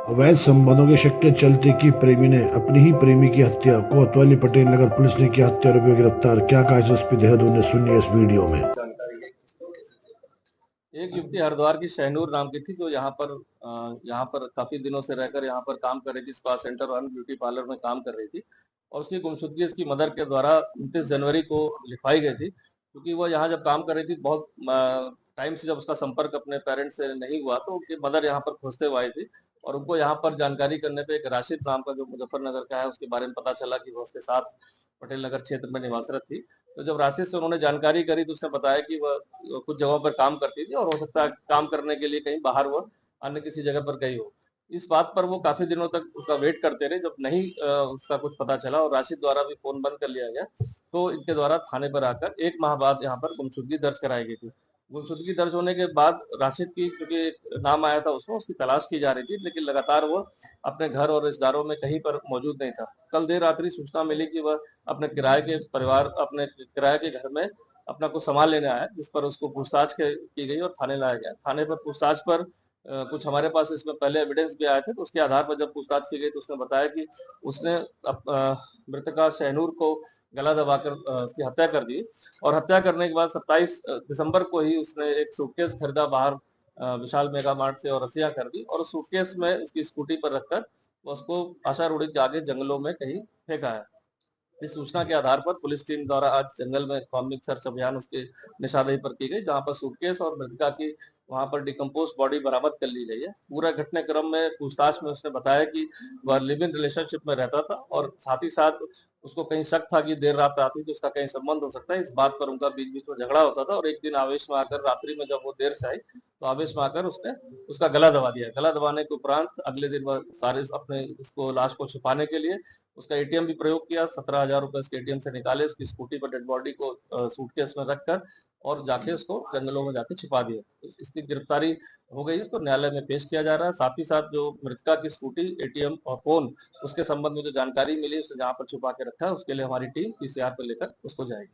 अवैध संबंधों के शक के चलते की प्रेमी ने अपनी ही प्रेमी की हत्या। कोतवाली पटेल नगर पुलिस ने किया हत्या आरोपी को गिरफ्तार। क्या कहा एसएसपी देहरादून ने, सुनिए इस वीडियो में। एक युवती हरिद्वार की शहनूर नाम की थी, जो यहाँ पर काफी दिनों से रहकर यहाँ पर काम कर रही थी। स्पा सेंटर और ब्यूटी पार्लर में काम कर रही थी और उसकी गुमशुदगी इसकी मदर के द्वारा 29 जनवरी को लिखवाई गई थी, क्योंकि वो यहाँ जब काम कर रही थी बहुत टाइम से जब उसका संपर्क अपने पेरेंट्स से नहीं हुआ, तो उनकी मदर यहाँ पर खोजते हुए आई थी और उनको यहाँ पर जानकारी करने पे एक राशिद नाम का, जो मुजफ्फरनगर का है, उसके बारे में पता चला कि वो उसके साथ पटेल नगर क्षेत्र में निवासरत थी। तो जब राशिद से उन्होंने जानकारी करी तो उसने बताया कि वह कुछ जगहों पर काम करती थी और हो सकता है काम करने के लिए कहीं बाहर वो अन्य किसी जगह पर गई हो। इस बात पर वो काफी दिनों तक उसका वेट करते रहे। जब नहीं उसका कुछ पता चला और राशिद द्वारा भी फोन बंद कर लिया गया, तो इनके द्वारा थाने पर आकर 1 माह बाद यहाँ पर गुमशुदगी दर्ज कराई गई थी। गुमशुदगी दर्ज होने के बाद राशिद की, चूंकि नाम आया था उसमें, उसकी तलाश की जा रही थी, लेकिन लगातार वो अपने घर और रिश्तेदारों में कहीं पर मौजूद नहीं था। कल देर रात्रि सूचना मिली कि वह अपने किराए के घर में अपना कुछ सामान लेने आया, जिस पर उसको पूछताछ की गई और थाने लाया गया। थाने पर पूछताछ पर कुछ हमारे पास इसमें पहले एविडेंस भी आए थे, तो उसके आधार पर जब पूछताछ की गई तो उसने बताया कि उसने मृतका शहनूर को गला दबाकर उसकी हत्या कर दी और हत्या करने के बाद 27 दिसंबर को ही उसने एक सूटकेस खरीदा बाहर विशाल मेगा मार्ट से और रस्सियां कर दी और उस सूटकेस में उसकी स्कूटी पर रखकर उसको आशा रोडी के आगे जंगलों में कहीं फेंका है। इस सूचना के आधार पर पुलिस टीम द्वारा आज जंगल में कॉम्बिंग सर्च अभियान उसके निशानदेही पर की गई, जहां पर सूटकेस और मृतका की वहां पर डिकम्पोज बॉडी बरामद कर ली गई है। पूरा घटनाक्रम में पूछताछ में उसने बताया कि वह लिव इन रिलेशनशिप में रहता था और साथ ही साथ उसको कहीं शक था कि देर रात आती तो उसका कहीं संबंध हो सकता है। इस बात पर उनका बीच बीच में झगड़ा होता था और एक दिन आवेश में आकर, रात्रि में जब वो देर से आई, तो आवेश में आकर उसने उसका गला दबा दिया। गला दबाने के उपरांत अगले दिन वह सारे अपने इसको लाश को छुपाने के लिए उसका एटीएम भी प्रयोग किया। 17,000 रुपए उसके एटीएम से निकाले, उसकी स्कूटी पर डेड बॉडी को सूटकेस में रखकर और जाके उसको जंगलों में जाके छिपा दिया। इसकी गिरफ्तारी हो गई, इसको न्यायालय में पेश किया जा रहा है। साथ ही साथ जो मृतका की स्कूटी, एटीएम और फोन, उसके संबंध में जो जानकारी मिली, उसे जहाँ पर छुपा के रखा है, उसके लिए हमारी टीम पीसीआर पर लेकर उसको जाएगी।